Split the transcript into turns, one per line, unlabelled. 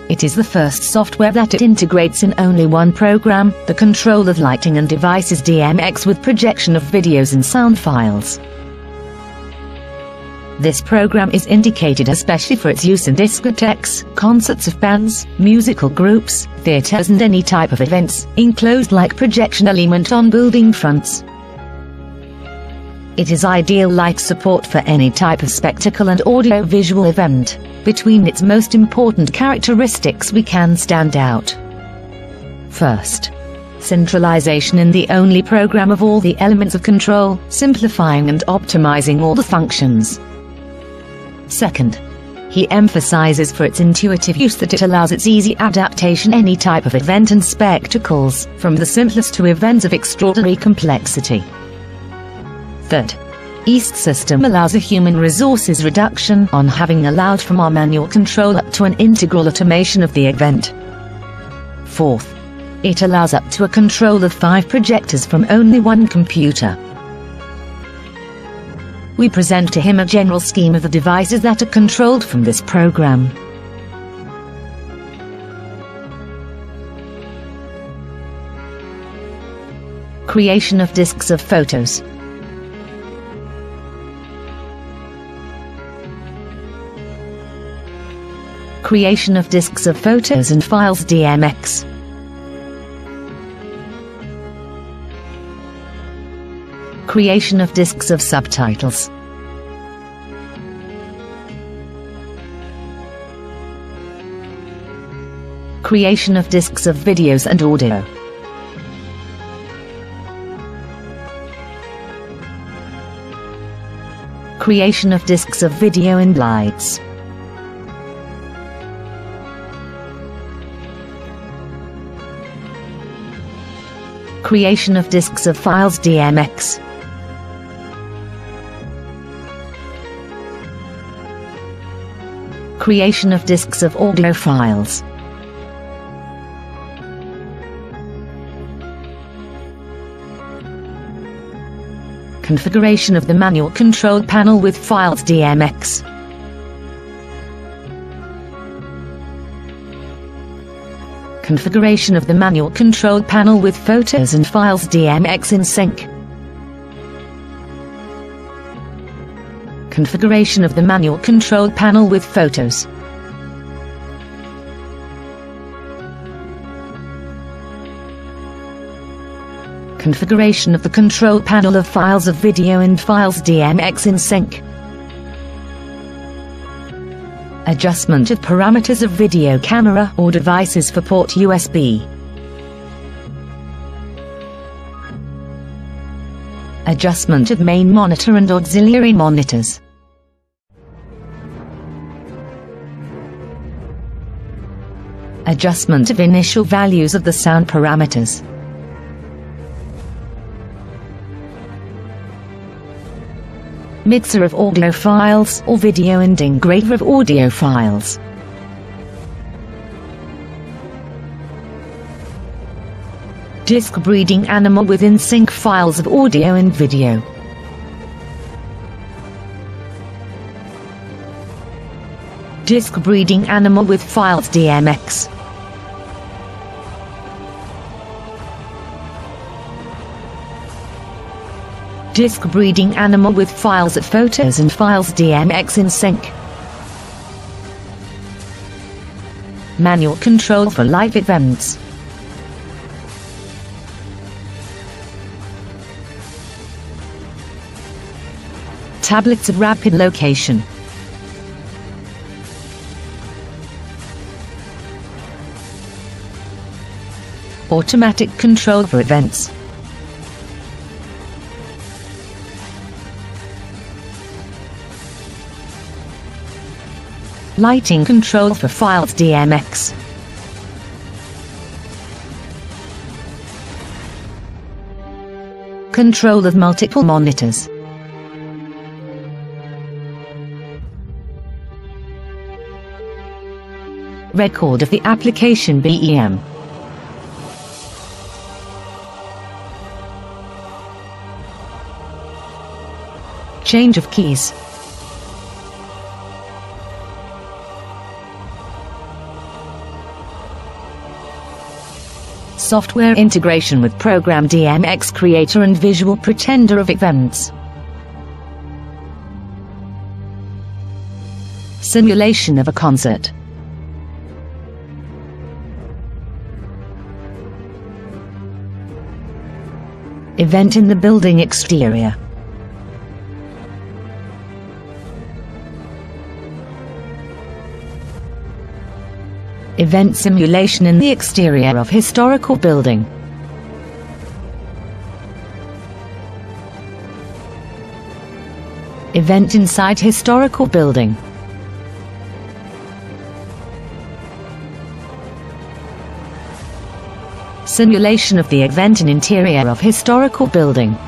It is the first software that it integrates in only one program, the control of lighting and devices DMX with projection of videos and sound files. This program is indicated especially for its use in discotheques, concerts of bands, musical groups, theaters and any type of events, enclosed like projection element on building fronts. It is ideal like support for any type of spectacle and audio-visual event. Between its most important characteristics we can stand out. First, centralization in the only program of all the elements of control, simplifying and optimizing all the functions. Second, he emphasizes for its intuitive use that it allows its easy adaptation any type of event and spectacles, from the simplest to events of extraordinary complexity. Third, Este system allows a human resources reduction on having allowed from our manual control up to an integral automation of the event. Fourth, it allows up to a control of 5 projectors from only one computer. We present to him a general scheme of the devices that are controlled from this program. Creation of disks of photos. Creation of disks of photos and files DMX. Creation of disks of subtitles. Creation of disks of videos and audio. Creation of disks of video and lights. Creation of disks of files DMX. Creation of disks of audio files. Configuration of the manual control panel with files DMX. Configuration of the manual control panel with photos and files DMX in sync. Configuration of the manual control panel with photos. Configuration of the control panel of files of video and files DMX in sync. Adjustment of parameters of video camera or devices for port USB. Adjustment of main monitor and auxiliary monitors. Adjustment of initial values of the sound parameters. Mixer of audio files or video and engraver of audio files. Disc breeding animal with in-sync files of audio and video. Disc breeding animal with files DMX. Disc breeding animal with files of photos and files DMX in sync. Manual control for live events. Tablets of rapid location. Automatic control for events. Lighting control for files DMX. Control of multiple monitors. Record of the application B.E.M. Change of keys. Software integration with program DMX creator and visual pretender of events. Simulation of a concert. Event in the building exterior. Event simulation in the exterior of historical building. Event inside historical building. Simulation of the event in interior of historical building.